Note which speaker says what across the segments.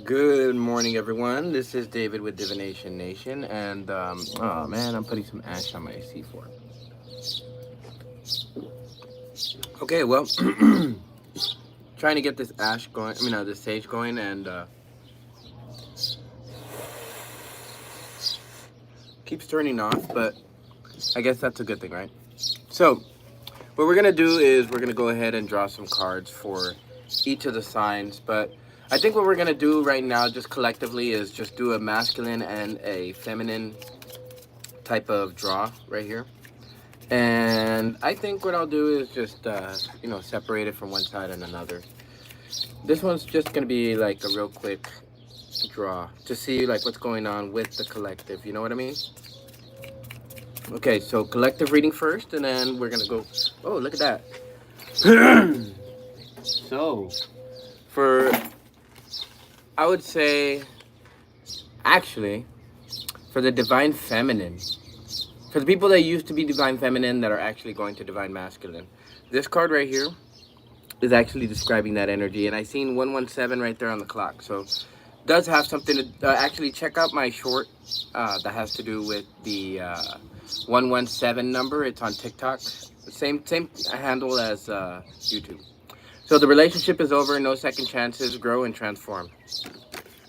Speaker 1: Good morning, everyone. This is David with Divination Nation, and oh man, I'm putting some ash on my C4. Okay, well, trying to get this ash going. This sage going, and keeps turning off. But I guess that's a good thing, right? So, what we're gonna do is we're gonna go ahead and draw some cards for each of the signs, but I think what we're gonna do right now, just collectively, is just do a masculine and a feminine type of draw right here. And I think what I'll do is just, separate it from one side and another. This one's just going to be like a real quick draw to see like what's going on with the collective. You know what I mean? Okay, so collective reading first, and then we're going to go. Oh, look at that. So, for, I would say, actually, for the divine feminine, for the people that used to be divine feminine that are actually going to divine masculine, this card right here is actually describing that energy. And I seen 117 right there on the clock. So does have something to actually check out my short that has to do with the 117 number. It's on TikTok. Same handle as YouTube. So the relationship is over. No second chances. Grow and transform.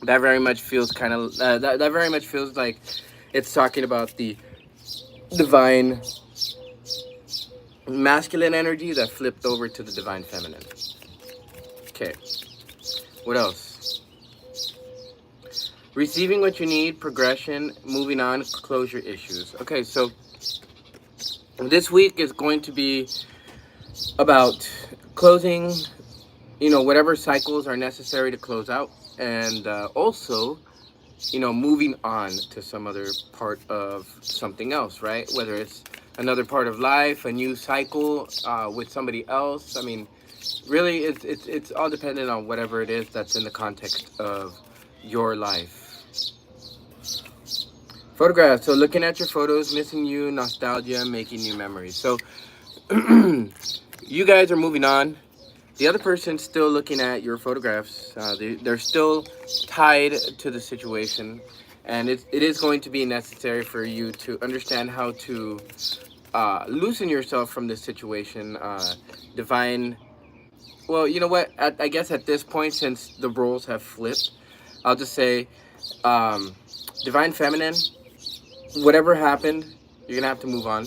Speaker 1: That very much feels kind of that very much feels like it's talking about the divine masculine energy that flipped over to the divine feminine. Okay, what else? Receiving what you need, progression, moving on, closure issues. Okay, so this week is going to be about closing, whatever cycles are necessary to close out, and also moving on to some other part of something else, right? Whether it's another part of life, a new cycle with somebody else. I mean, really, it's all dependent on whatever it is that's in the context of your life. Photographs. So looking at your photos, missing you, nostalgia, making new memories. So you guys are moving on. The other person's still looking at your photographs. They're still tied to the situation, and it is going to be necessary for you to understand how to loosen yourself from this situation. Divine, well, you know what? I guess at this point, since the roles have flipped, I'll just say divine feminine, whatever happened, you're going to have to move on.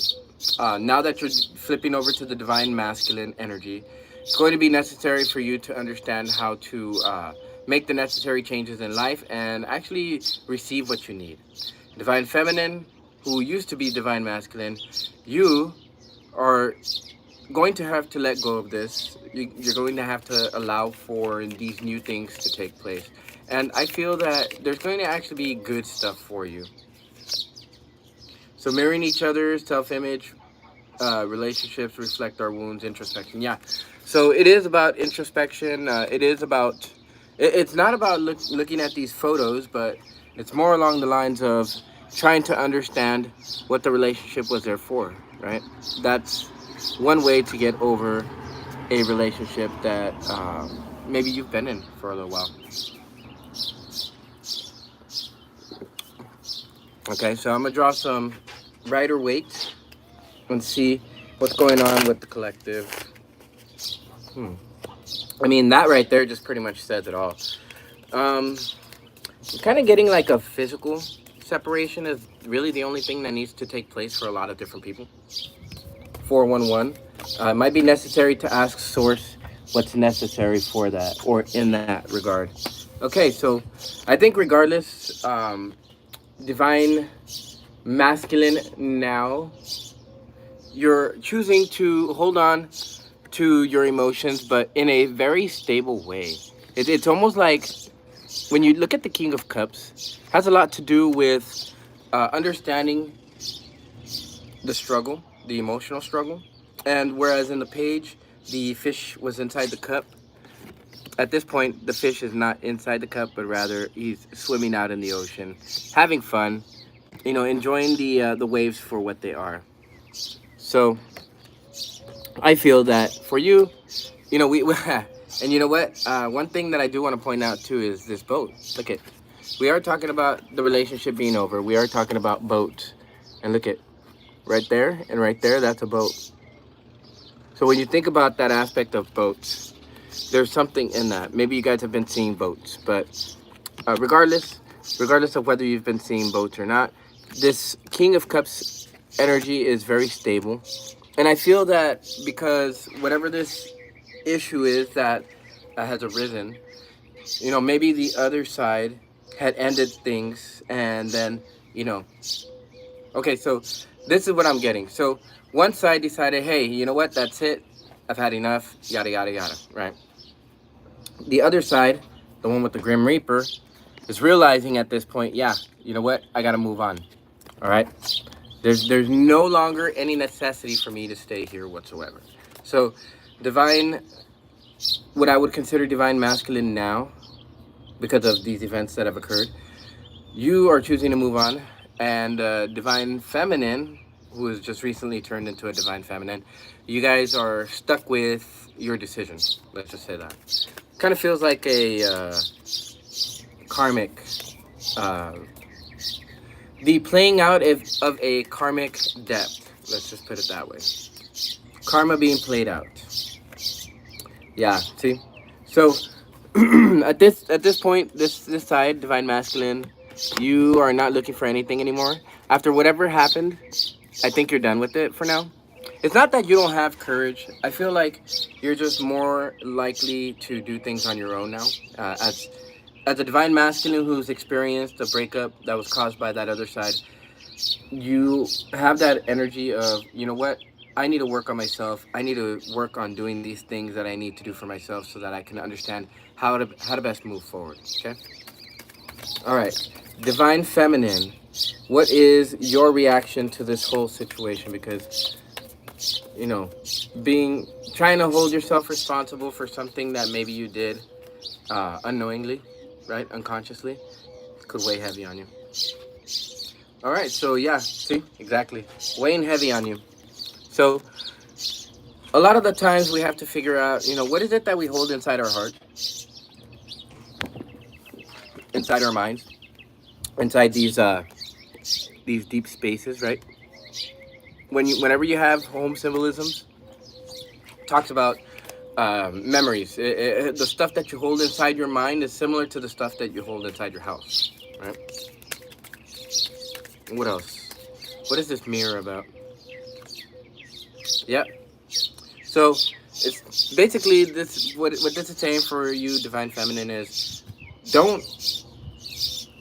Speaker 1: Now that you're flipping over to the divine masculine energy, it's going to be necessary for you to understand how to make the necessary changes in life and actually receive what you need. Divine feminine, who used to be divine masculine, you are going to have to let go of this. You're going to have to allow for these new things to take place. And I feel that there's going to actually be good stuff for you. So mirroring each other's self-image, relationships reflect our wounds, introspection. Yeah. So it is about introspection. It is about, it's not about looking at these photos, but it's more along the lines of trying to understand what the relationship was there for, right? That's one way to get over a relationship that maybe you've been in for a little while. Okay, so I'm going to draw some Rider-Waite and see what's going on with the collective. I mean, that right there just pretty much says it all. I'm kind of getting like a physical separation is really the only thing that needs to take place for a lot of different people. 411. It might be necessary to ask Source what's necessary for that or in that regard. Okay, so I think regardless, divine masculine now, you're choosing to hold on to your emotions, but in a very stable way. It's almost like when you look at the King of Cups, has a lot to do with understanding the struggle, the emotional struggle. And whereas in the page, the fish was inside the cup, at this point, the fish is not inside the cup, but rather he's swimming out in the ocean, having fun, enjoying the waves for what they are. So I feel that for you, we And you know what? One thing that I do want to point out too is this boat. Look at, we are talking about the relationship being over. We are talking about boats. And look at, right there and right there, that's a boat. So when you think about that aspect of boats, there's something in that. Maybe you guys have been seeing boats, but regardless of whether you've been seeing boats or not, this King of Cups energy is very stable. And I feel that because whatever this issue is that has arisen, you know, maybe the other side had ended things and then, you know, okay, so this is what I'm getting. So one side decided, hey, you know what, that's it. I've had enough, yada, yada, yada, right? The other side, the one with the Grim Reaper, is realizing at this point, yeah, you know what, I gotta move on, all right? There's no longer any necessity for me to stay here whatsoever. So divine, what I would consider divine masculine now, because of these events that have occurred, you are choosing to move on. And divine feminine, who has just recently turned into a divine feminine, you guys are stuck with your decision. Let's just say that. Kind of feels like a karmic, the playing out of a karmic debt. Let's just put it that way. Karma being played out. Yeah, see? So at this point, this side, divine masculine, you are not looking for anything anymore. After whatever happened, I think you're done with it for now. It's not that you don't have courage. I feel like you're just more likely to do things on your own now. As a divine masculine who's experienced a breakup that was caused by that other side, you have that energy of, you know what, I need to work on myself. I need to work on doing these things that I need to do for myself so that I can understand how to best move forward. Okay. All right. Divine feminine, what is your reaction to this whole situation? Because, you know, trying to hold yourself responsible for something that maybe you did unknowingly, right, unconsciously, could weigh heavy on you. All right, so yeah, see, exactly, weighing heavy on you. So a lot of the times we have to figure out, you know, what is it that we hold inside our heart, inside our minds, inside these deep spaces, right? Whenever you have home symbolisms, talks about memories. The stuff that you hold inside your mind is similar to the stuff that you hold inside your house, right? What else? What is this mirror about? Yep. So it's basically this. What this is saying for you, divine feminine, is don't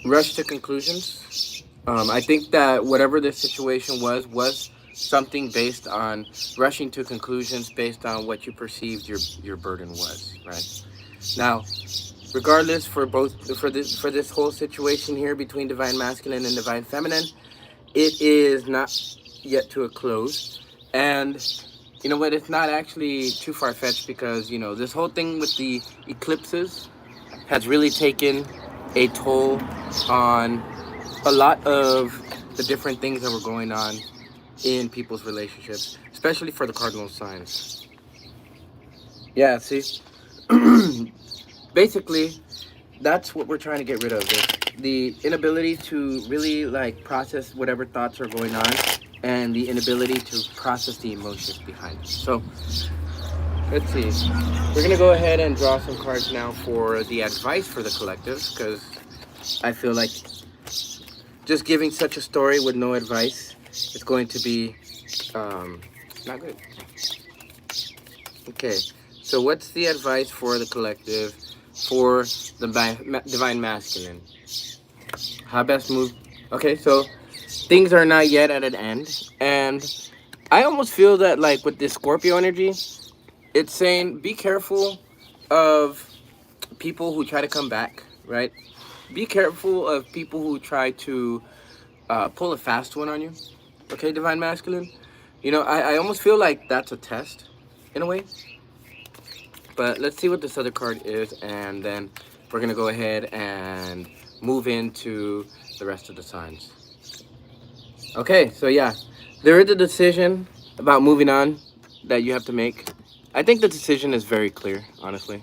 Speaker 1: rush to conclusions. I think that whatever this situation was something based on rushing to conclusions based on what you perceived your burden was, right? Now, regardless, for this whole situation here between divine masculine and divine feminine, it is not yet to a close. And you know what, it's not actually too far-fetched, because you know this whole thing with the eclipses has really taken a toll on a lot of the different things that were going on in people's relationships, especially for the cardinal signs. Yeah, see, basically that's what we're trying to get rid of, the inability to really like process whatever thoughts are going on, and the inability to process the emotions behind it. So let's see, we're gonna go ahead and draw some cards now for the advice for the collective, because I feel like just giving such a story with no advice is going to be not good. Okay, so what's the advice for the collective for the divine masculine? How best move? Okay, so things are not yet at an end, and I almost feel that like with this Scorpio energy, it's saying be careful of people who try to come back, right? Be careful of people who try to pull a fast one on you. Okay, divine masculine. You know, I almost feel like that's a test in a way. But let's see what this other card is, and then we're gonna go ahead and move into the rest of the signs. Okay, so yeah, there is a decision about moving on that you have to make. I think the decision is very clear, honestly.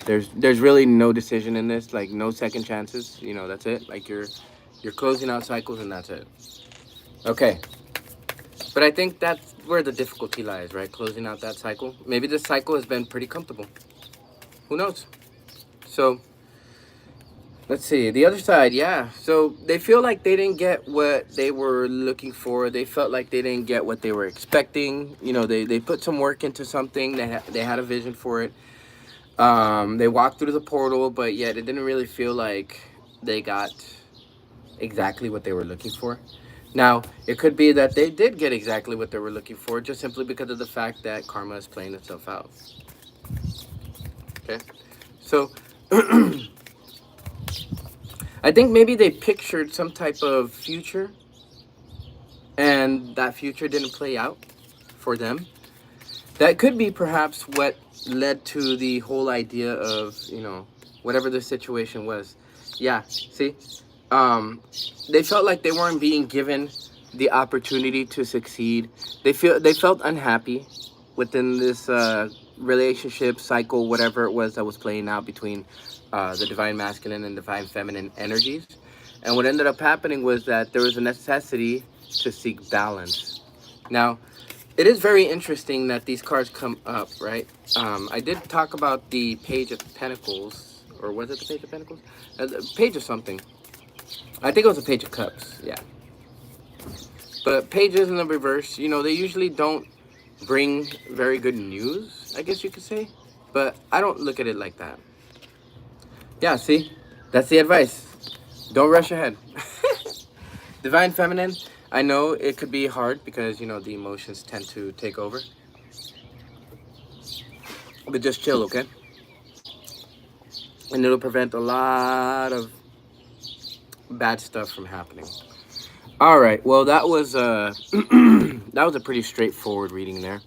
Speaker 1: There's really no decision in this, like no second chances. You know, that's it. Like you're closing out cycles and that's it. Okay. But I think that's where the difficulty lies, right? Closing out that cycle. Maybe this cycle has been pretty comfortable. Who knows? So let's see. The other side, yeah. So they feel like they didn't get what they were looking for. They felt like they didn't get what they were expecting. You know, they put some work into something. They had a vision for it. They walked through the portal, but yet it didn't really feel like they got exactly what they were looking for. Now, it could be that they did get exactly what they were looking for, just simply because of the fact that karma is playing itself out. Okay? So, I think maybe they pictured some type of future, and that future didn't play out for them. That could be perhaps what led to the whole idea of, you know, whatever the situation was. Yeah, see? They felt like they weren't being given the opportunity to succeed. They felt unhappy within this relationship cycle, whatever it was that was playing out between the divine masculine and divine feminine energies. And what ended up happening was that there was a necessity to seek balance. Now, it is very interesting that these cards come up, right? I did talk about the Page of Pentacles, or was it the Page of Pentacles? The Page of something. I think it was a Page of Cups, yeah. But pages in the reverse, you know, they usually don't bring very good news, I guess you could say. But I don't look at it like that. Yeah, see? That's the advice. Don't rush ahead. Divine Feminine, I know it could be hard because, you know, the emotions tend to take over. But just chill, okay? And it'll prevent a lot of bad stuff from happening. All right, well, that was that was a pretty straightforward reading there.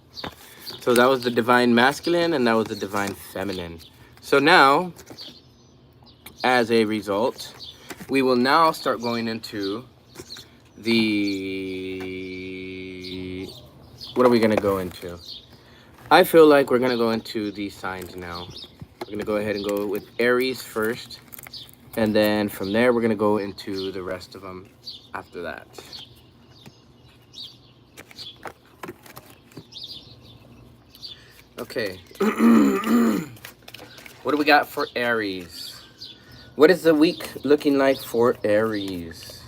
Speaker 1: So that was the divine masculine and that was the divine feminine. So now, as a result, we will now start going into the, what are we going to go into? I feel like we're going to go into the signs now. We're going to go ahead and go with Aries first. And then from there, we're going to go into the rest of them after that. Okay. What do we got for Aries? What is the week looking like for Aries?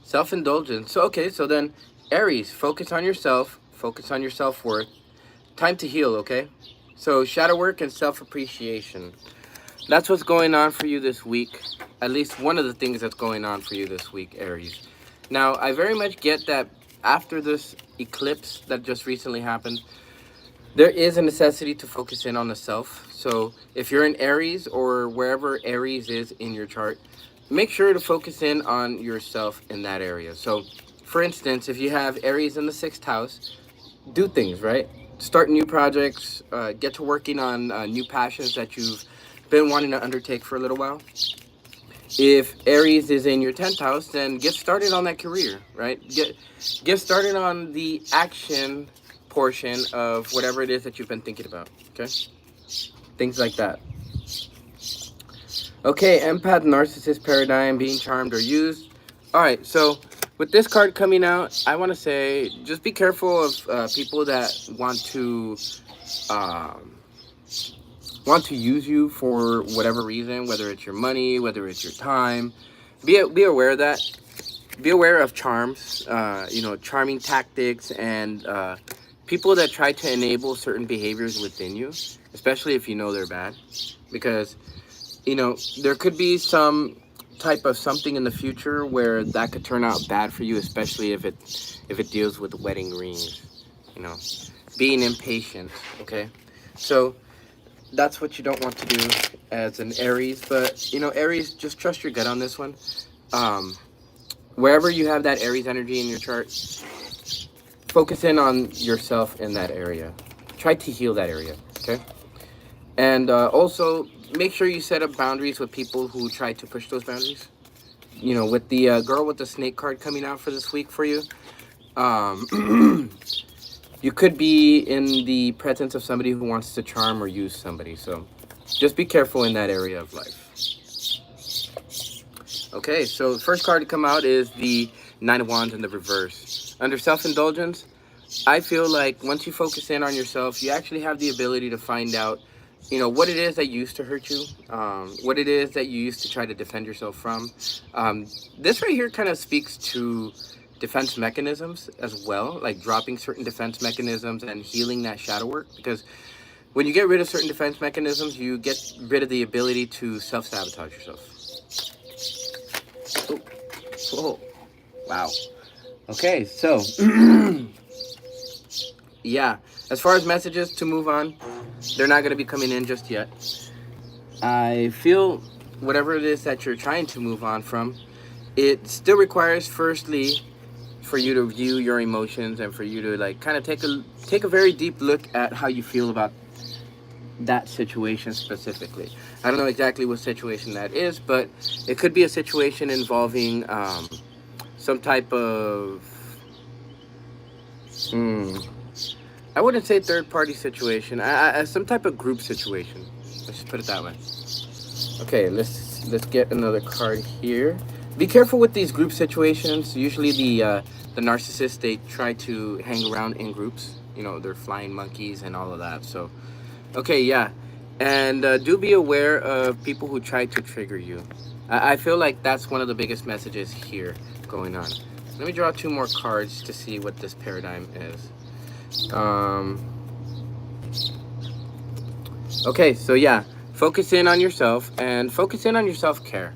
Speaker 1: Self-indulgence. So, okay, so then Aries, focus on yourself. Focus on your self-worth. Time to heal, okay? So shadow work and self-appreciation. That's what's going on for you this week. At least one of the things that's going on for you this week, Aries. Now, I very much get that after this eclipse that just recently happened, there is a necessity to focus in on the self. So if you're in Aries or wherever Aries is in your chart, make sure to focus in on yourself in that area. So for instance, if you have Aries in the 6th house, do things, right? Start new projects, get to working on new passions that you've been wanting to undertake for a little while. If Aries is in your 10th house, then get started on that career, right? Get started on the action portion of whatever it is that you've been thinking about, okay? Things like that. Okay, empath, narcissist paradigm, being charmed or used. All right, so with this card coming out, I want to say just be careful of people that want to use you for whatever reason, whether it's your money, whether it's your time. Be aware of that. Be aware of charms, you know, charming tactics and people that try to enable certain behaviors within you, especially if you know they're bad, because, you know, there could be some type of something in the future where that could turn out bad for you, especially if it deals with wedding rings, you know, being impatient, okay? So that's what you don't want to do as an Aries. But, you know, Aries, just trust your gut on this one. Wherever you have that Aries energy in your chart, focus in on yourself in that area. Try to heal that area, okay? And also, make sure you set up boundaries with people who try to push those boundaries. You know, with the girl with the snake card coming out for this week for you, You could be in the presence of somebody who wants to charm or use somebody. So just be careful in that area of life. Okay, so the first card to come out is the Nine of Wands in the reverse. Under self-indulgence, I feel like once you focus in on yourself, you actually have the ability to find out, what it is that used to hurt you, what it is that you used to try to defend yourself from. This right here kind of speaks to defense mechanisms as well, like dropping certain defense mechanisms and healing that shadow work. Because when you get rid of certain defense mechanisms, you get rid of the ability to self-sabotage yourself. Oh, whoa, wow. Okay, so yeah, as far as messages to move on, they're not going to be coming in just yet. I feel whatever it is that you're trying to move on from, it still requires firstly for you to view your emotions and for you to like kind of take a very deep look at how you feel about that situation specifically. I don't know exactly what situation that is, but it could be a situation involving some type of I wouldn't say third party situation. Some type of group situation. Let's just put it that way. Okay, let's get another card here. Be careful with these group situations. Usually the narcissists, they try to hang around in groups. They're flying monkeys and all of that. So, okay, yeah. And do be aware of people who try to trigger you. I feel like that's one of the biggest messages here going on. Let me draw 2 more cards to see what this paradigm is. Okay, so yeah, focus in on yourself and focus in on your self-care.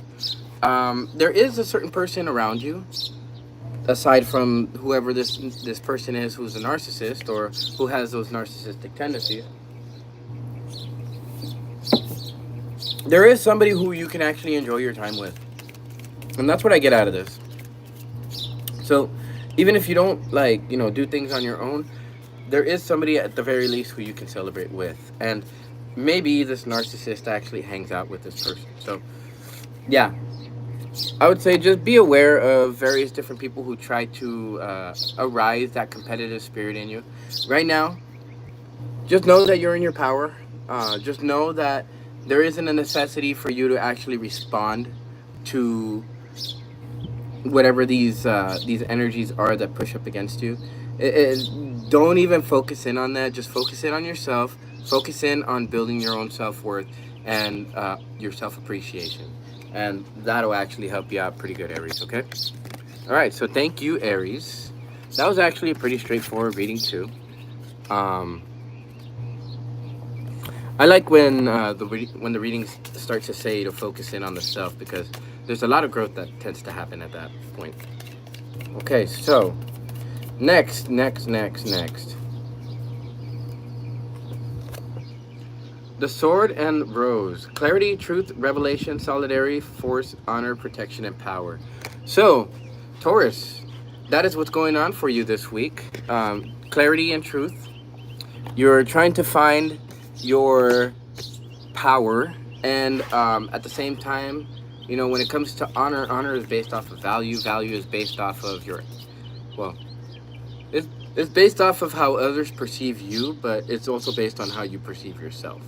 Speaker 1: There is a certain person around you, aside from whoever this person is who's a narcissist or who has those narcissistic tendencies. There is somebody who you can actually enjoy your time with. And that's what I get out of this. So even if you don't do things on your own, there is somebody at the very least who you can celebrate with. And maybe this narcissist actually hangs out with this person. So yeah, I would say just be aware of various different people who try to arise that competitive spirit in you. Right now, just know that you're in your power. Just know that there isn't a necessity for you to actually respond to whatever these energies are that push up against you. Don't even focus in on that. Just focus in on yourself. Focus in on building your own self-worth and your self-appreciation. And that'll actually help you out pretty good, Aries, okay? All right, so thank you, Aries. That was actually a pretty straightforward reading, too. I like when the readings start to say to focus in on the self, because there's a lot of growth that tends to happen at that point. Okay, so next. The Sword and Rose. Clarity, truth, revelation, solidarity, force, honor, protection, and power. So, Taurus, that is what's going on for you this week. Clarity and truth. You're trying to find your power, and at the same time, when it comes to honor is based off of value is based off of it's based off of how others perceive you, but it's also based on how you perceive yourself.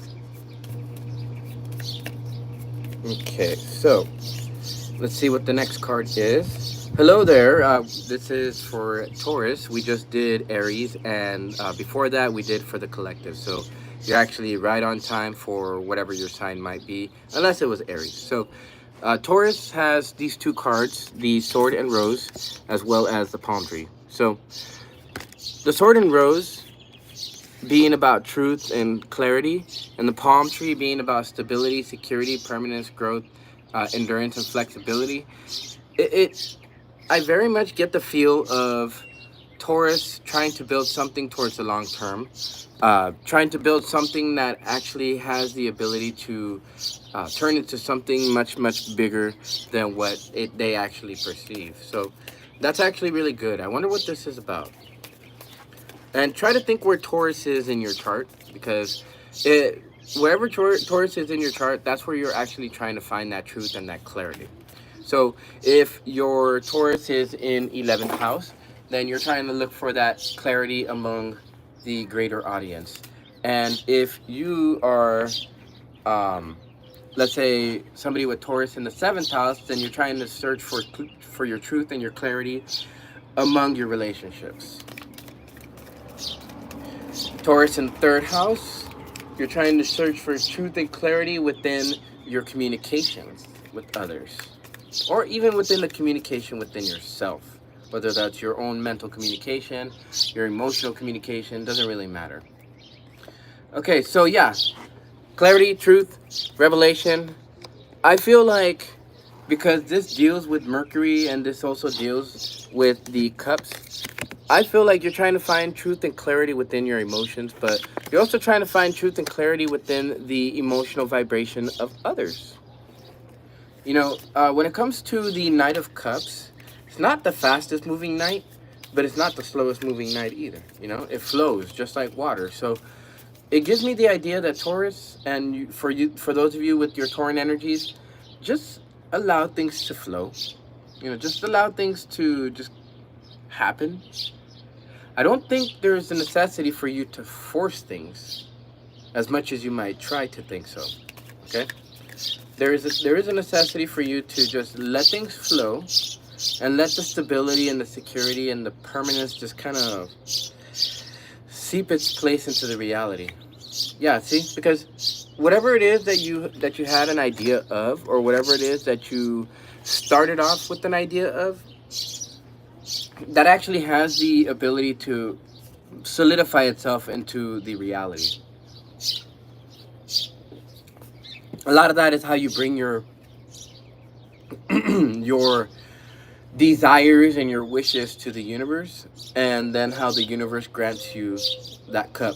Speaker 1: Okay, so let's see what the next card is. Hello there, this is for Taurus. We just did Aries, and before that we did for the collective. So you're actually right on time for whatever your sign might be, unless it was Aries. So Taurus has these 2 cards, the Sword and Rose, as well as the Palm Tree. So the Sword and Rose being about truth and clarity, and the Palm Tree being about stability, security, permanence, growth, endurance, and flexibility. I very much get the feel of Taurus trying to build something towards the long term, trying to build something that actually has the ability to turn into something much, much bigger than what they actually perceive. So that's actually really good. I wonder what this is about. And try to think where Taurus is in your chart, because wherever Taurus is in your chart, that's where you're actually trying to find that truth and that clarity. So if your Taurus is in 11th house, then you're trying to look for that clarity among the greater audience. And if you are, let's say, somebody with Taurus in the 7th house, then you're trying to search for your truth and your clarity among your relationships. Taurus in 3rd house, you're trying to search for truth and clarity within your communications with others, or even within the communication within yourself, whether that's your own mental communication, your emotional communication, doesn't really matter. Okay, so yeah, clarity, truth, revelation. I feel like because this deals with Mercury and this also deals with the cups, I feel like you're trying to find truth and clarity within your emotions, but you're also trying to find truth and clarity within the emotional vibration of others. You know, when it comes to the Knight of Cups, it's not the fastest moving knight, but it's not the slowest moving knight either. You know, it flows just like water. So it gives me the idea that Taurus, and for those of you with your Tauran energies, just allow things to flow. You know, just allow things to just happen. I don't think there's a necessity for you to force things as much as you might try to think so. Okay? There is a necessity for you to just let things flow and let the stability and the security and the permanence just kind of seep its place into the reality. Yeah, see? Because whatever it is that you had an idea of, or whatever it is that you started off with an idea of, that actually has the ability to solidify itself into the reality. A lot of that is how you bring your your desires and your wishes to the universe, and then how the universe grants you that cup,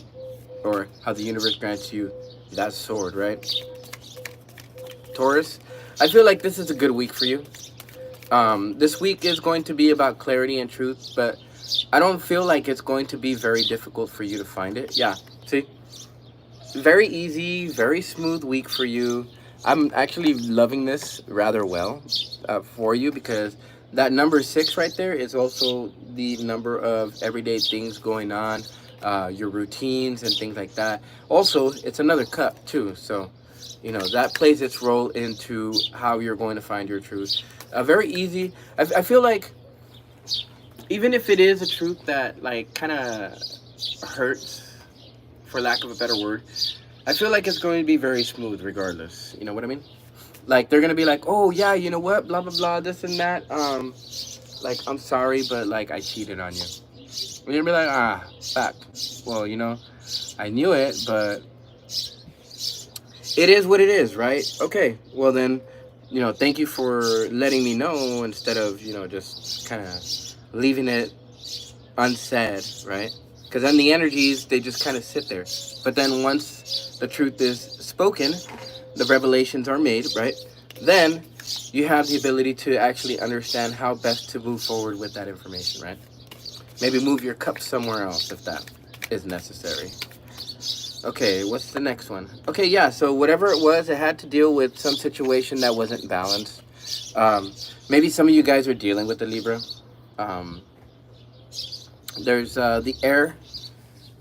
Speaker 1: or how the universe grants you that sword, right? Taurus, I feel like this is a good week for you. This week is going to be about clarity and truth, but I don't feel like it's going to be very difficult for you to find it. Yeah, see? Very easy, very smooth week for you. I'm actually loving this rather well for you, because that number 6 right there is also the number of everyday things going on, your routines and things like that. Also, it's another cup too, so you know that plays its role into how you're going to find your truth. Very easy. I feel like even if it is a truth that like kind of hurts, for lack of a better word, I feel like it's going to be very smooth regardless. You know what I mean? Like they're gonna be like, oh yeah, you know what, blah blah blah, this and that. Like I'm sorry, but like I cheated on you. And you're gonna be like, fuck. Well, you know, I knew it, but it is what it is, right? Okay. Well then, you know, thank you for letting me know instead of, you know, just kind of leaving it unsaid, right? Because then the energies, they just kind of sit there. But then once the truth is spoken, the revelations are made, right? Then you have the ability to actually understand how best to move forward with that information, right? Maybe move your cup somewhere else if that is necessary. Okay, what's the next one? Okay, yeah, so whatever it was, it had to deal with some situation that wasn't balanced. Maybe some of you guys are dealing with the Libra. There's the air.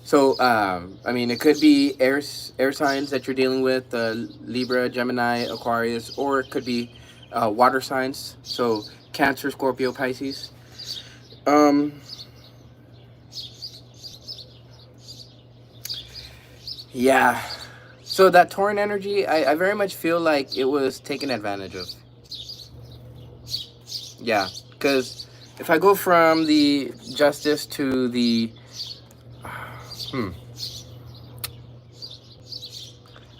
Speaker 1: So, I mean, it could be air signs that you're dealing with, Libra, Gemini, Aquarius, or it could be water signs. So, Cancer, Scorpio, Pisces. Yeah. So that Tauran energy, I very much feel like it was taken advantage of. Yeah, because if I go from the Justice to the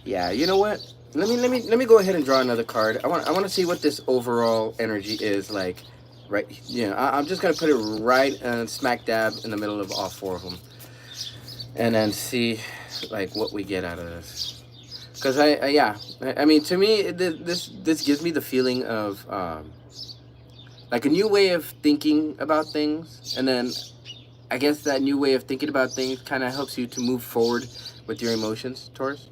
Speaker 1: yeah, you know what? Let me go ahead and draw another card. I want to see what this overall energy is like, right? You know, I'm just gonna put it right and smack dab in the middle of all 4 of them, and then see like what we get out of this. Because I mean, to me, this gives me the feeling of like a new way of thinking about things, and then I guess that new way of thinking about things kind of helps you to move forward with your emotions, Taurus.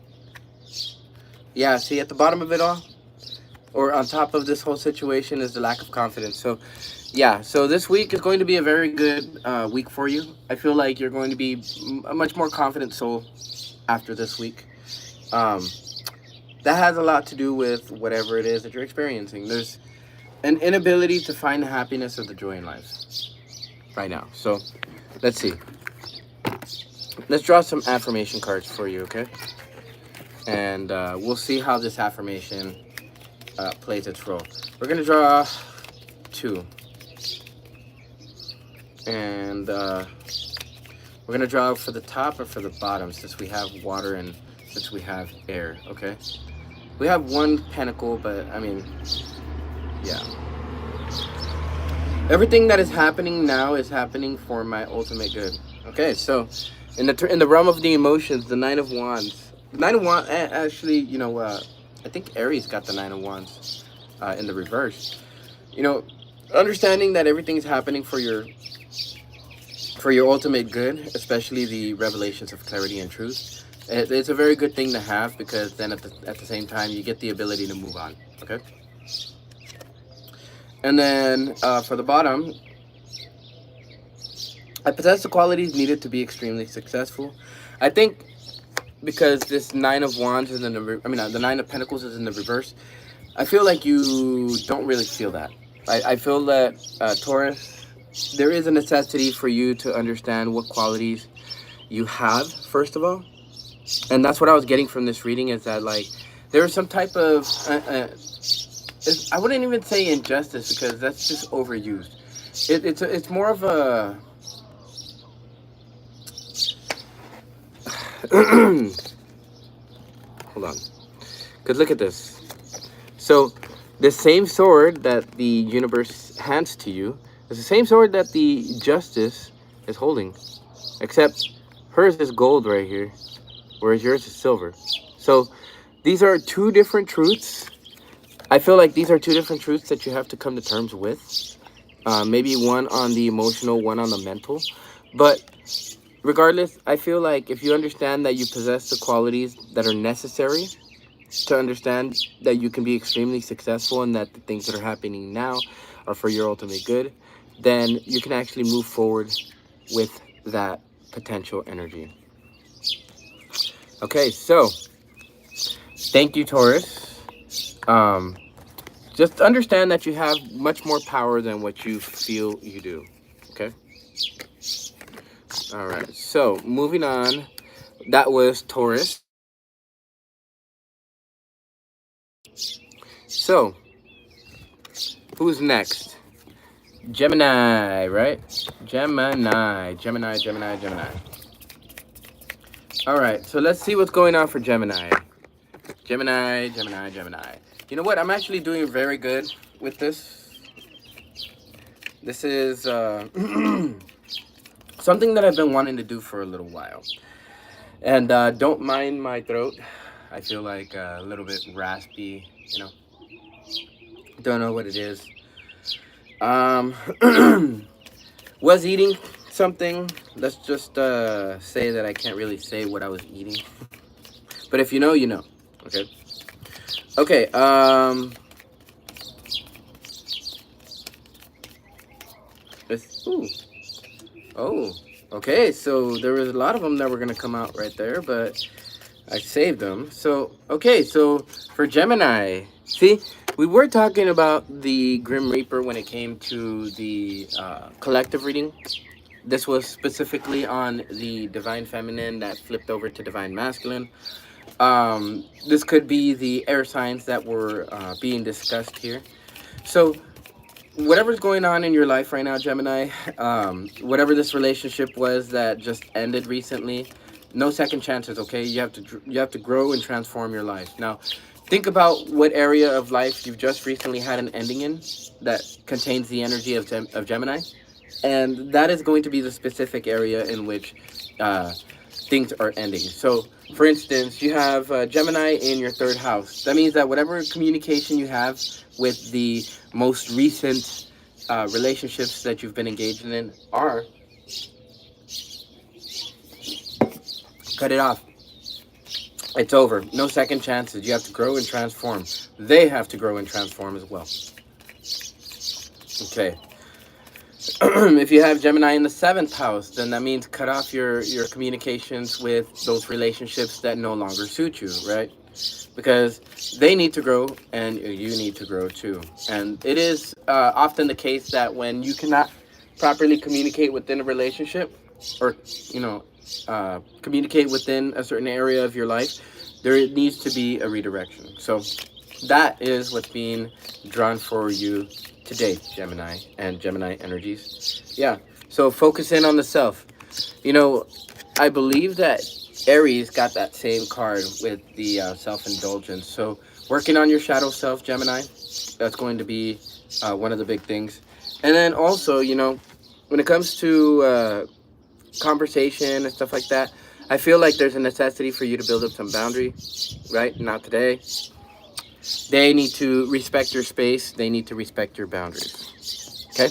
Speaker 1: Yeah, see, at the bottom of it all, or on top of this whole situation, is the lack of confidence. So yeah, so this week is going to be a very good week for you. I feel like you're going to be a much more confident soul after this week. Um, that has a lot to do with whatever it is that you're experiencing. There's an inability to find the happiness or the joy in life right now. So let's see. Let's draw some affirmation cards for you, okay? And we'll see how this affirmation plays its role. We're going to draw 2. And we're going to draw for the top or for the bottom, since we have water and since we have air, okay? We have 1 pentacle, but I mean, yeah. Everything that is happening now is happening for my ultimate good. Okay, so in the realm of the emotions, the 9 of Wands. The 9 of Wands, actually, you know, I think Aries got the 9 of Wands in the reverse. You know, understanding that everything is happening for your ultimate good, especially the revelations of clarity and truth. It's a very good thing to have, because then at the same time you get the ability to move on. Okay. And then for the bottom, I possess the qualities needed to be extremely successful. I think because this 9 of Wands is in the the 9 of Pentacles is in the reverse, I feel like you don't really feel that. I feel that Taurus, there is a necessity for you to understand what qualities you have, first of all. And that's what I was getting from this reading, is that like there is some type of I wouldn't even say injustice, because that's just overused. It's more of a hold on, because look at this. So the same sword that the universe hands to you is the same sword that the justice is holding, except hers is gold right here, whereas yours is silver. So these are 2 different truths. I feel like these are 2 different truths that you have to come to terms with. Maybe one on the emotional, one on the mental. But regardless, I feel like if you understand that you possess the qualities that are necessary to understand that you can be extremely successful, and that the things that are happening now are for your ultimate good, then you can actually move forward with that potential energy. Okay, so thank you, Taurus. Just understand that you have much more power than what you feel you do. Okay? All right. So, moving on. That was Taurus. So, who's next? Gemini, right? Gemini. All right. So, let's see what's going on for Gemini. Gemini. You know what? I'm actually doing very good with this. This is something that I've been wanting to do for a little while. And don't mind my throat. I feel like a little bit raspy, you know. Don't know what it is. Was eating something. Let's just say that I can't really say what I was eating. But if you know, you know. Okay. Okay. Ooh. Oh. Okay. So there was a lot of them that were gonna come out right there, but I saved them. So okay. So for Gemini, see, we were talking about the Grim Reaper when it came to the collective reading. This was specifically on the Divine Feminine that flipped over to Divine Masculine. This could be the air signs that were being discussed here. So whatever's going on in your life right now, Gemini, whatever this relationship was that just ended recently, no second chances. Okay, you have to grow and transform your life. Now, think about what area of life you've just recently had an ending in that contains the energy of Gemini, and that is going to be the specific area in which things are ending. So, for instance, you have Gemini in your 3rd house. That means that whatever communication you have with the most recent relationships that you've been engaged in are, cut it off. It's over. No second chances. You have to grow and transform. They have to grow and transform as well. Okay. If you have Gemini in the 7th house, then that means cut off your communications with those relationships that no longer suit you, right? Because they need to grow and you need to grow too. And it is often the case that when you cannot properly communicate within a relationship, or communicate within a certain area of your life, there needs to be a redirection. So that is what's being drawn for you today, Gemini and Gemini energies. Yeah, so focus in on the self. I believe that Aries got that same card with the self-indulgence. So working on your shadow self, Gemini, that's going to be one of the big things. And then also, when it comes to conversation and stuff like that, I feel like there's a necessity for you to build up some boundary, right? Not today. They need to respect your space. They need to respect your boundaries. Okay?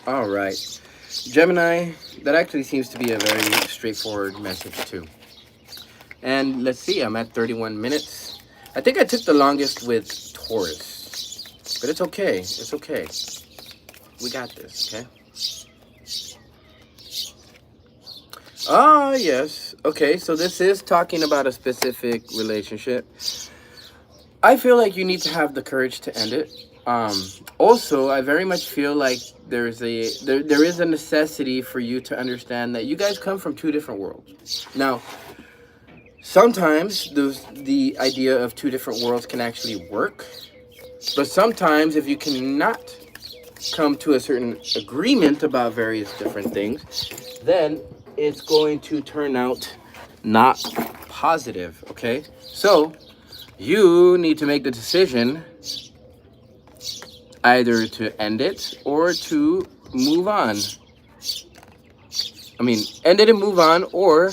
Speaker 1: All right. Gemini, that actually seems to be a very straightforward message too. And let's see, I'm at 31 minutes. I think I took the longest with Taurus. But it's okay. It's okay. We got this, okay? Ah, yes. Okay, so this is talking about a specific relationship. I feel like you need to have the courage to end it. Also, I very much feel like there is a necessity for you to understand that you guys come from two different worlds. Now, sometimes the idea of two different worlds can actually work, but sometimes if you cannot come to a certain agreement about various different things, then it's going to turn out not positive, okay? So you need to make the decision either to end it or to move on. I mean, end it and move on, or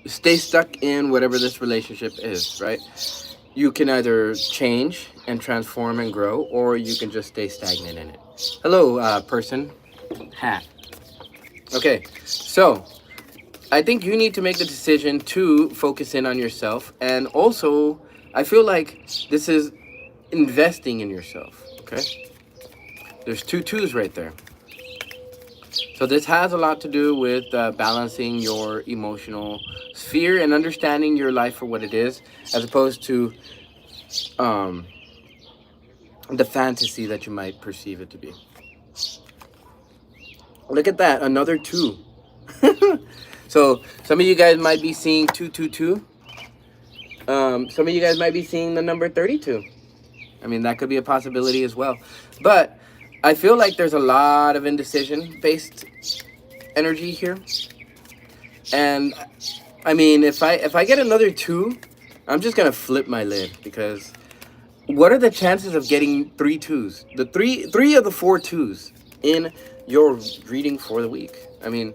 Speaker 1: stay stuck in whatever this relationship is, right? You can either change and transform and grow, or you can just stay stagnant in it. Hello, person. Hat. Okay, so I think you need to make the decision to focus in on yourself, and also I feel like this is investing in yourself, okay? There's two twos right there. So this has a lot to do with balancing your emotional sphere and understanding your life for what it is, as opposed to the fantasy that you might perceive it to be. Look at that, another 2. So some of you guys might be seeing 222. Some of you guys might be seeing the number 32. I mean, that could be a possibility as well. But I feel like there's a lot of indecision-based energy here. And I mean, if I get another 2, I'm just gonna flip my lid, because what are the chances of getting 3 2s? The three of the 4 2s in your reading for the week. I mean,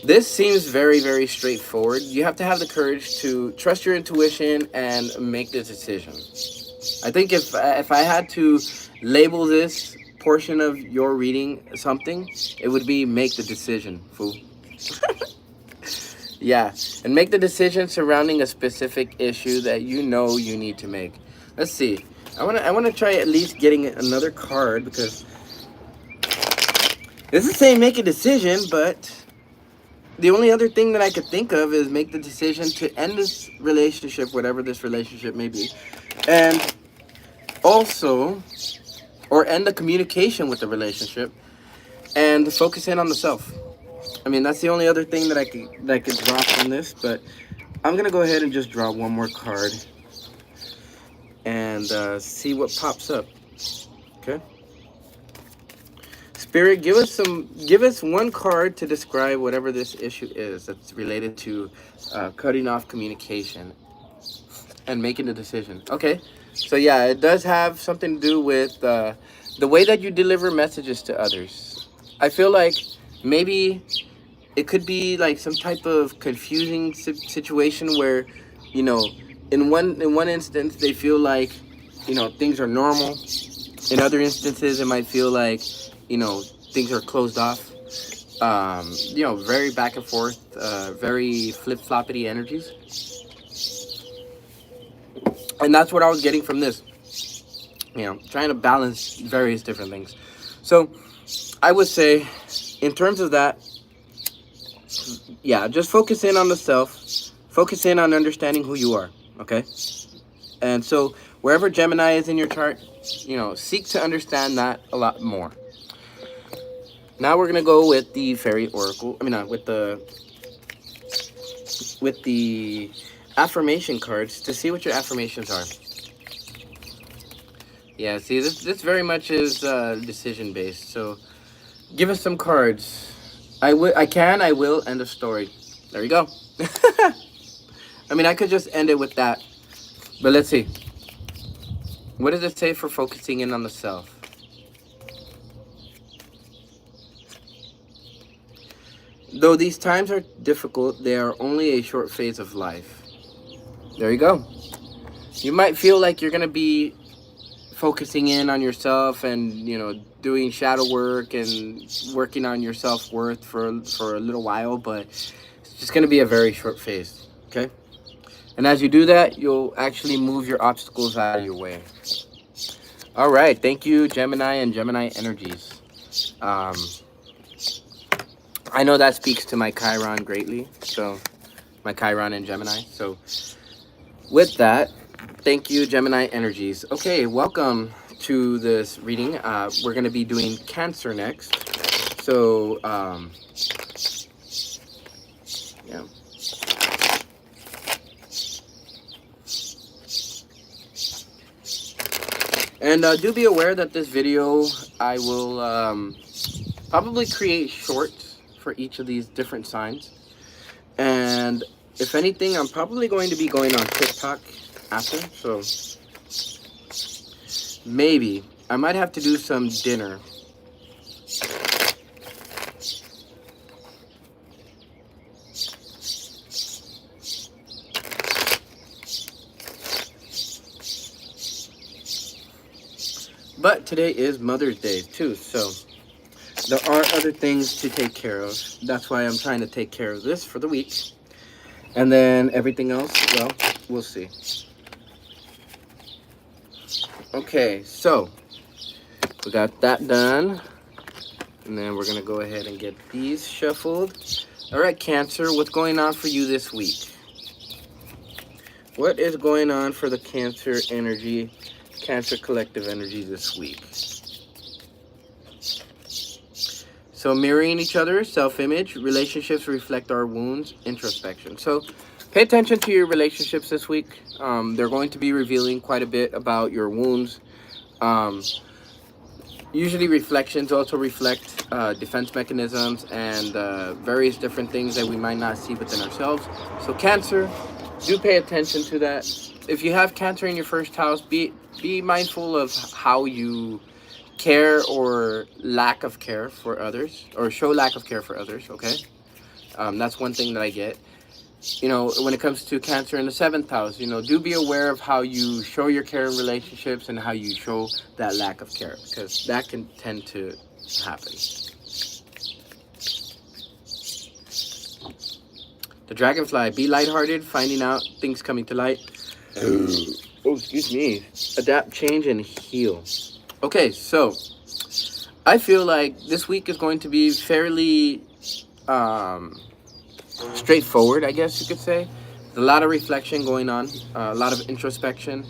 Speaker 1: this seems very, very straightforward. You have to have the courage to trust your intuition and make the decision. I think if I had to label this portion of your reading something, it would be make the decision, fool. Yeah, and make the decision surrounding a specific issue that you know you need to make. Let's see. I wanna try at least getting another card, because this is saying make a decision, but the only other thing that I could think of is make the decision to end this relationship, whatever this relationship may be, and also, or end the communication with the relationship, and focus in on the self. I mean, that's the only other thing that I could draw from this, but I'm gonna go ahead and just draw one more card and see what pops up. Okay. Spirit, give us one card to describe whatever this issue is that's related to cutting off communication and making a decision. Okay, so yeah, it does have something to do with the way that you deliver messages to others. I feel like maybe it could be like some type of confusing situation where, in one instance they feel like, things are normal. In other instances, it might feel like, things are closed off. Very back and forth, very flip-floppity energies. And that's what I was getting from this. You know, trying to balance various different things. So I would say, in terms of that, yeah, just focus in on the self. Focus in on understanding who you are, okay? And so wherever Gemini is in your chart, you know, seek to understand that a lot more. Now we're gonna go with the fairy oracle. I mean, with the affirmation cards to see what your affirmations are. Yeah, see, this very much is decision based. So give us some cards. I will, end of story. There you go. I mean, I could just end it with that. But let's see. What does it say for focusing in on the self? Though these times are difficult, they are only a short phase of life. There you go. You might feel like you're going to be focusing in on yourself and, you know, doing shadow work and working on your self-worth for a little while, but it's just going to be a very short phase, okay? And as you do that, you'll actually move your obstacles out of your way. All right. Thank you, Gemini and Gemini energies. I know that speaks to my Chiron greatly. So my Chiron and Gemini. So with that, thank you, Gemini energies. Okay, welcome to this reading. We're going to be doing Cancer next. So, yeah. And do be aware that this video, I will probably create shorts for each of these different signs. And if anything, I'm probably going to be going on TikTok after. So maybe I might have to do some dinner. But today is Mother's Day too, so there are other things to take care of. That's why I'm trying to take care of this for the week. And then everything else, well, we'll see. Okay, so we got that done. And then we're going to go ahead and get these shuffled. All right, Cancer, what's going on for you this week? What is going on for the Cancer energy, Cancer collective energy this week? So mirroring each other, self-image, relationships reflect our wounds, introspection. So pay attention to your relationships this week. They're going to be revealing quite a bit about your wounds. Usually reflections also reflect defense mechanisms and various different things that we might not see within ourselves. So Cancer, do pay attention to that. If you have Cancer in your first house, be mindful of how you care or lack of care for others, or show lack of care for others, okay? That's one thing that I get. You know, when it comes to Cancer in the 7th house, you know, do be aware of how you show your care in relationships and how you show that lack of care, because that can tend to happen. The Dragonfly, be lighthearted, finding out things coming to light. Oh, excuse me. Adapt, change, and heal. Okay, so I feel like this week is going to be fairly straightforward, I guess you could say. There's a lot of reflection going on, a lot of introspection,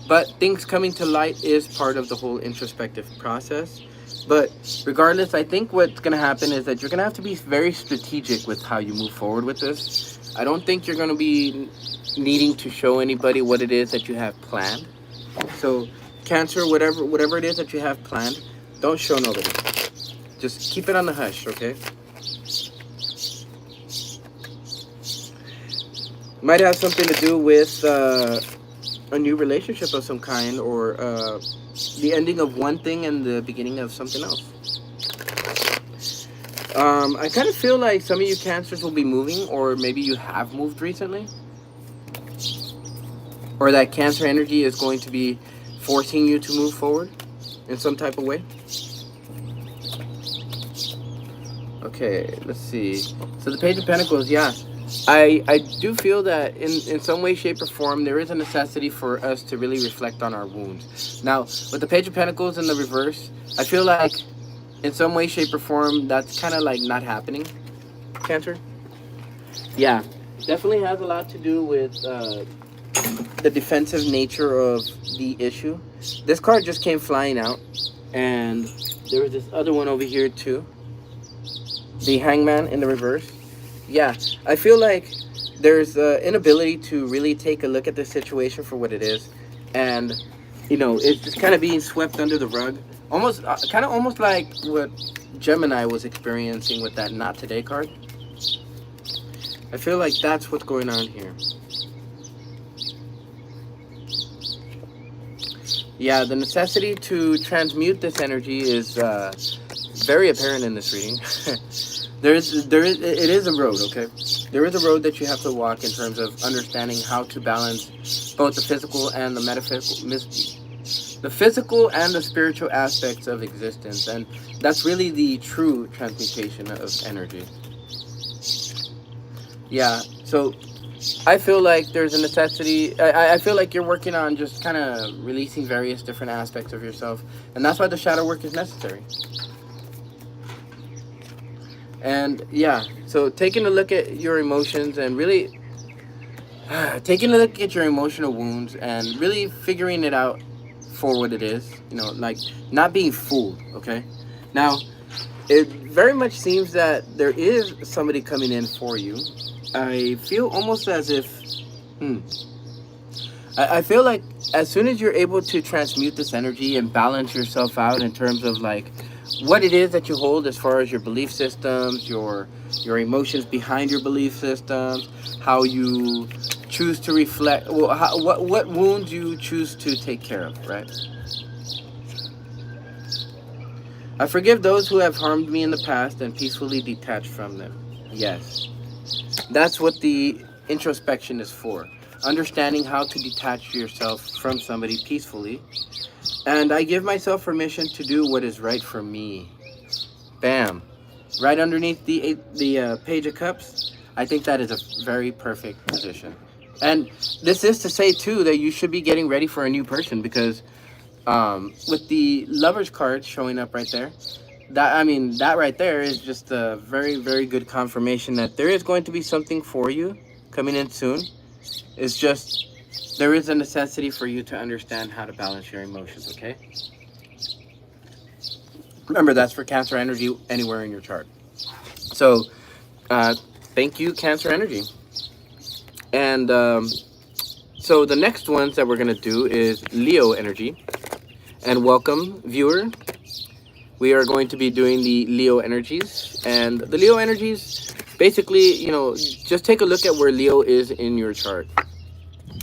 Speaker 1: but things coming to light is part of the whole introspective process. But regardless, I think what's going to happen is that you're going to have to be very strategic with how you move forward with this. I don't think you're going to be needing to show anybody what it is that you have planned. So Cancer, whatever it is that you have planned, don't show nobody. Just keep it on the hush, okay? Might have something to do with a new relationship of some kind, or the ending of one thing and the beginning of something else. I kind of feel like some of you Cancers will be moving, or maybe you have moved recently. Or that Cancer energy is going to be forcing you to move forward in some type of way. Okay, let's see. So the Page of Pentacles, yeah. I do feel that in some way, shape, or form, there is a necessity for us to really reflect on our wounds. Now, with the Page of Pentacles in the reverse, I feel like in some way, shape, or form, that's kind of like not happening, Cancer. Yeah, definitely has a lot to do with the defensive nature of the issue. This card just came flying out, and there was this other one over here too. The Hangman in the reverse. Yeah, I feel like there's an inability to really take a look at the situation for what it is, and it's just kind of being swept under the rug. Almost, kind of almost like what Gemini was experiencing with that Not Today card. I feel like that's what's going on here. Yeah, the necessity to transmute this energy is very apparent in this reading. It is a road, okay? There is a road that you have to walk in terms of understanding how to balance both the physical and the metaphysical, the physical and the spiritual aspects of existence, and that's really the true transmutation of energy. Yeah, so I feel like there's a necessity. I feel like you're working on just kind of releasing various different aspects of yourself, and that's why the shadow work is necessary. And yeah, so taking a look at your emotions and really taking a look at your emotional wounds and really figuring it out for what it is, like not being fooled, okay? Now, it very much seems that there is somebody coming in for you. I feel almost as if, I feel like as soon as you're able to transmute this energy and balance yourself out in terms of like what it is that you hold as far as your belief systems, your emotions behind your belief systems, how you choose to reflect, well, what wounds you choose to take care of, right? I forgive those who have harmed me in the past and peacefully detach from them. Yes. That's what the introspection is for. Understanding how to detach yourself from somebody peacefully. And I give myself permission to do what is right for me. Bam. Right underneath the Page of Cups. I think that is a very perfect position. And this is to say, too, that you should be getting ready for a new person because with the Lover's card showing up right there, that right there is just a very, very good confirmation that there is going to be something for you coming in soon. It's just there is a necessity for you to understand how to balance your emotions, okay? Remember, that's for Cancer energy anywhere in your chart. So, thank you, Cancer energy. And so the next ones that we're going to do is Leo energy. And welcome, viewer. We are going to be doing the Leo energies. And the Leo energies, basically, just take a look at where Leo is in your chart.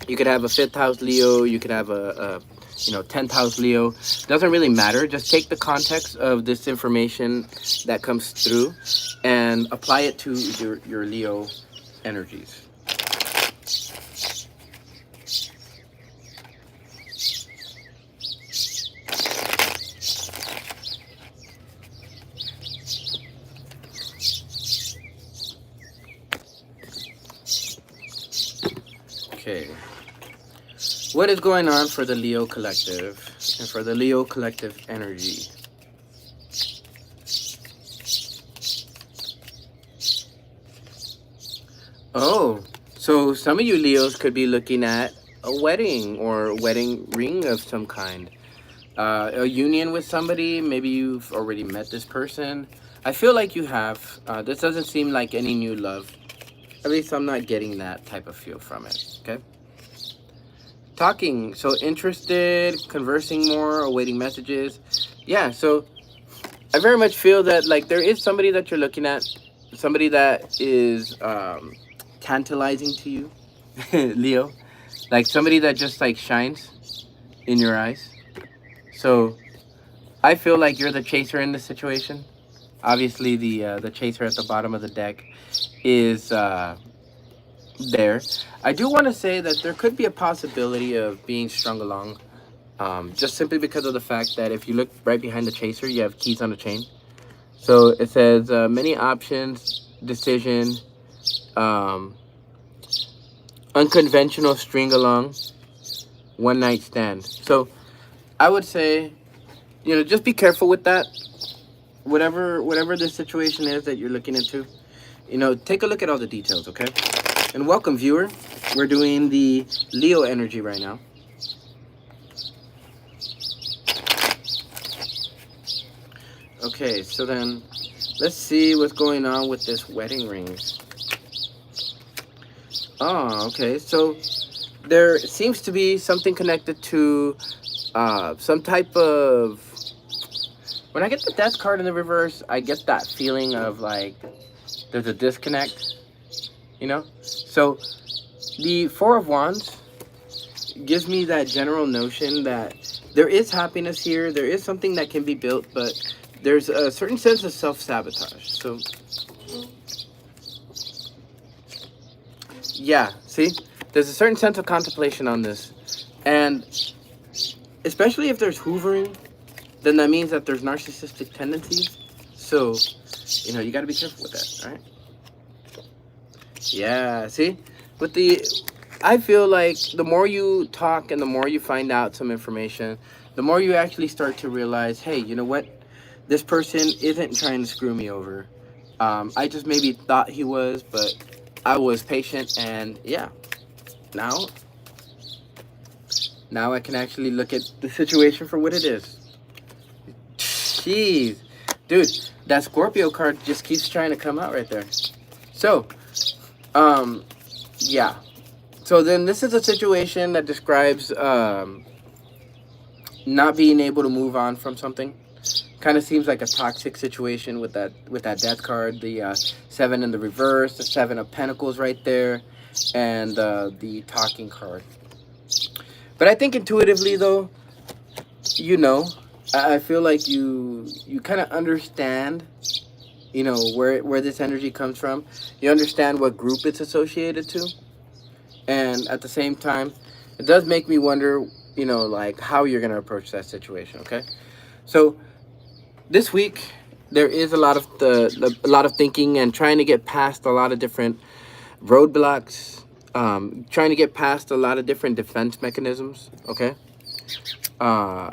Speaker 1: You could have a 5th house Leo. You could have a 10th house Leo. Doesn't really matter. Just take the context of this information that comes through and apply it to your Leo energies. Okay. What is going on for the Leo collective and for the Leo collective energy? Oh, so some of you Leos could be looking at a wedding or wedding ring of some kind. A union with somebody. Maybe you've already met this person. I feel like you have. This doesn't seem like any new love. At least I'm not getting that type of feel from it, okay? Talking, so interested, conversing more, awaiting messages. Yeah, so I very much feel that like there is somebody that you're looking at, somebody that is tantalizing to you, Leo. Like somebody that just like shines in your eyes. So I feel like you're the chaser in this situation. Obviously the chaser at the bottom of the deck is there. I do want to say that there could be a possibility of being strung along, just simply because of the fact that if you look right behind the chaser, you have keys on the chain. So it says many options, decision, um, unconventional string along, one night stand. So I would say, just be careful with that. Whatever the situation is that you're looking into, take a look at all the details, okay? And welcome, viewer. We're doing the Leo energy right now. Okay, so then let's see what's going on with this wedding ring. Oh, okay. So there seems to be something connected to some type of... When I get the death card in the reverse, I get that feeling of like there's a disconnect, So the Four of Wands gives me that general notion that there is happiness here. There is something that can be built, but there's a certain sense of self-sabotage. So, yeah, see? There's a certain sense of contemplation on this. And especially if there's hoovering, then that means that there's narcissistic tendencies. So, you got to be careful with that, right? Yeah, see? I feel like the more you talk and the more you find out some information, the more you actually start to realize, hey, you know what? This person isn't trying to screw me over. I just maybe thought he was, but I was patient, and yeah, now I can actually look at the situation for what it is. Jeez, dude, that Scorpio card just keeps trying to come out right there. So, yeah. So then this is a situation that describes not being able to move on from something. Kind of seems like a toxic situation with that death card, the 7 in the reverse, the 7 of Pentacles right there, and the talking card. But I think intuitively though, I feel like you kind of understand, where this energy comes from. You understand what group it's associated to. And at the same time, it does make me wonder, like how you're going to approach that situation, okay? So this week, there is a lot of thinking and trying to get past a lot of different roadblocks, trying to get past a lot of different defense mechanisms, okay? I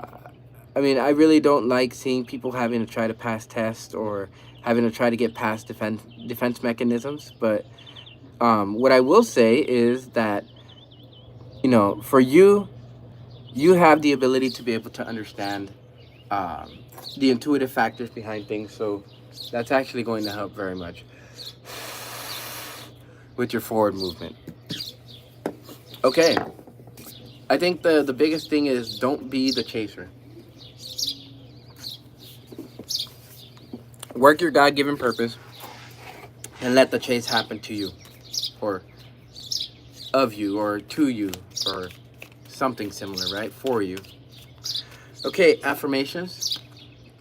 Speaker 1: mean, I really don't like seeing people having to try to pass tests or having to try to get past defense mechanisms, but what I will say is that, for you have the ability to be able to understand the intuitive factors behind things. So that's actually going to help very much with your forward movement. Okay. I think the biggest thing is don't be the chaser. Work your God-given purpose and let the chase happen to you, or of you, or to you, or something similar, right? For you. Okay, affirmations.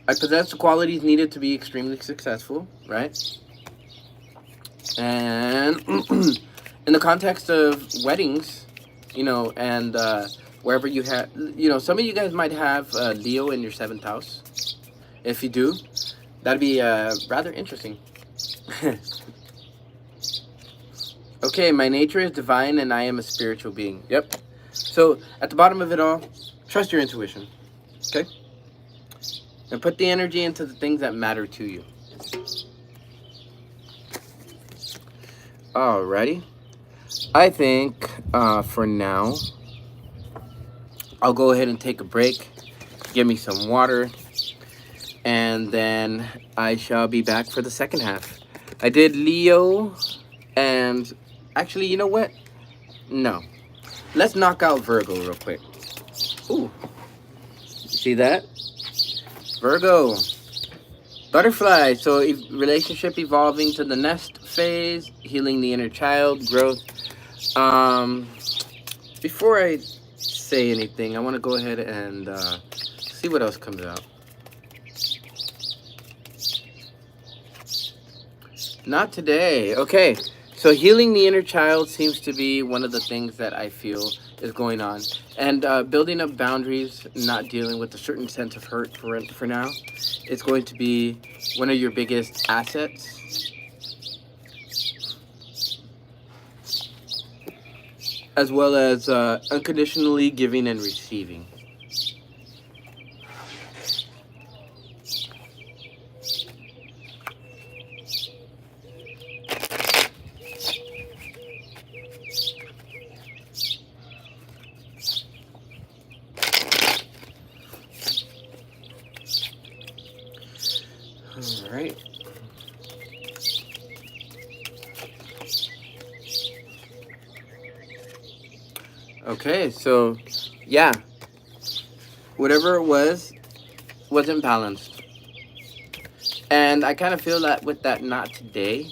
Speaker 1: I possess the qualities needed to be extremely successful, right? And in the context of weddings, and wherever you have, some of you guys might have Leo in your 7th house. If you do, that'd be rather interesting. Okay, my nature is divine and I am a spiritual being. Yep. So at the bottom of it all, trust your intuition. Okay? And put the energy into the things that matter to you. Alrighty. I think for now, I'll go ahead and take a break, get me some water, and then I shall be back for the second half. I did Leo, and actually, you know what? No. Let's knock out Virgo real quick. Ooh. See that? Virgo. Butterfly. So relationship evolving to the nest phase, healing the inner child, growth. Before I say anything, I want to go ahead and see what else comes out. Not today. Okay. So healing the inner child seems to be one of the things that I feel is going on. And building up boundaries, not dealing with a certain sense of hurt for now, is going to be one of your biggest assets, as well as unconditionally giving and receiving. All right. Okay, so yeah, whatever it was wasn't balanced. And I kind of feel that with that not today,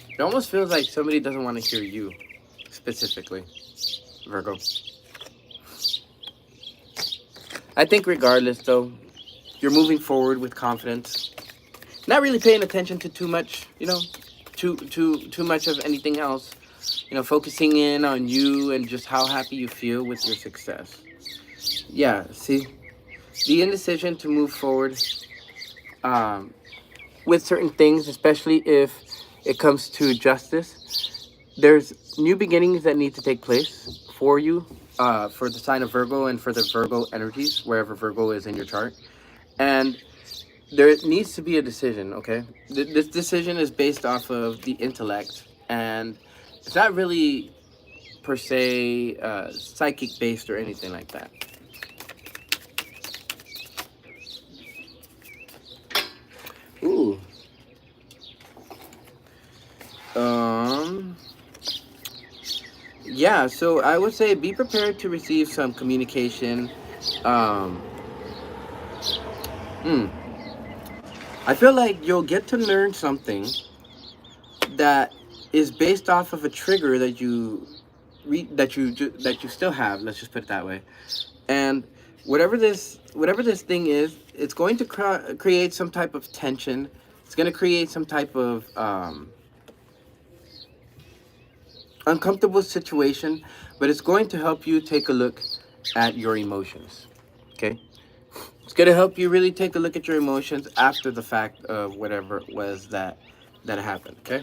Speaker 1: it almost feels like somebody doesn't want to hear you specifically, Virgo. I think regardless though, you're moving forward with confidence. Not really paying attention to too much, too much of anything else. Focusing in on you and just how happy you feel with your success. Yeah, see, the indecision to move forward with certain things, especially if it comes to justice. There's new beginnings that need to take place for you, for the sign of Virgo and for the Virgo energies, wherever Virgo is in your chart. And there needs to be a decision, okay? This decision is based off of the intellect, and it's not really per se psychic based or anything like that. Ooh. Yeah, so I would say be prepared to receive some communication. I feel like you'll get to learn something that is based off of a trigger that you still have. Let's just put it that way. And whatever this thing is, it's going to create some type of tension. It's going to create some type of uncomfortable situation, but it's going to help you take a look at your emotions. Okay? It's going to help you really take a look at your emotions after the fact of whatever it was that happened. Okay?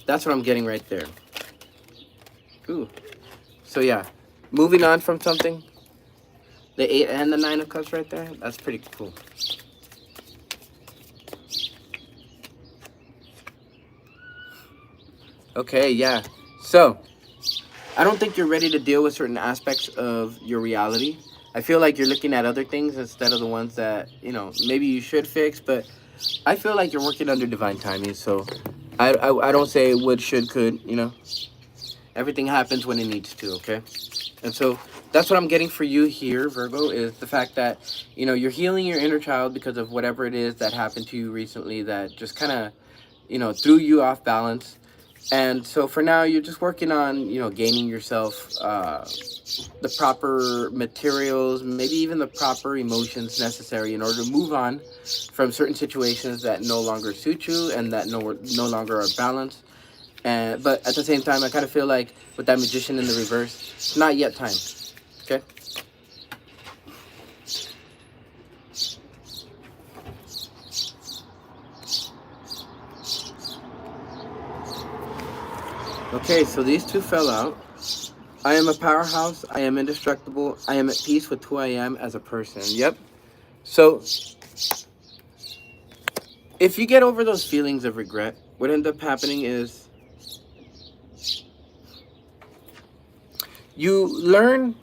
Speaker 1: That's what I'm getting right there. Ooh. So yeah, moving on from something. The 8 and the 9 of Cups right there. That's pretty cool. Okay, yeah. So, I don't think you're ready to deal with certain aspects of your reality. I feel like you're looking at other things instead of the ones that, maybe you should fix. But I feel like you're working under divine timing. So, I don't say would, should, could, Everything happens when it needs to, okay? And so that's what I'm getting for you here, Virgo, is the fact that, you're healing your inner child because of whatever it is that happened to you recently that just kind of, threw you off balance. And so for now, you're just working on, gaining yourself the proper materials, maybe even the proper emotions necessary in order to move on from certain situations that no longer suit you and that no longer are balanced. But at the same time, I kind of feel like with that Magician in the reverse, it's not yet time. Okay? Okay, so these two fell out. I am a powerhouse. I am indestructible. I am at peace with who I am as a person. Yep. So, if you get over those feelings of regret, what ends up happening is you learn,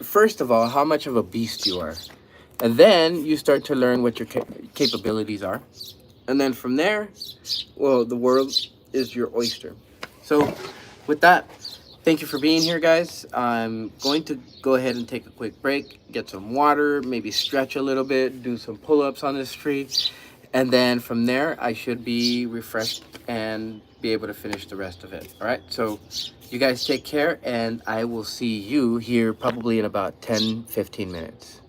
Speaker 1: first of all, how much of a beast you are. And then you start to learn what your capabilities are. And then from there, well, the world is your oyster. So with that, thank you for being here, guys. I'm going to go ahead and take a quick break, get some water, maybe stretch a little bit, do some pull-ups on this tree. And then from there, I should be refreshed and be able to finish the rest of it. All right, so you guys take care, and I will see you here probably in about 10-15 minutes.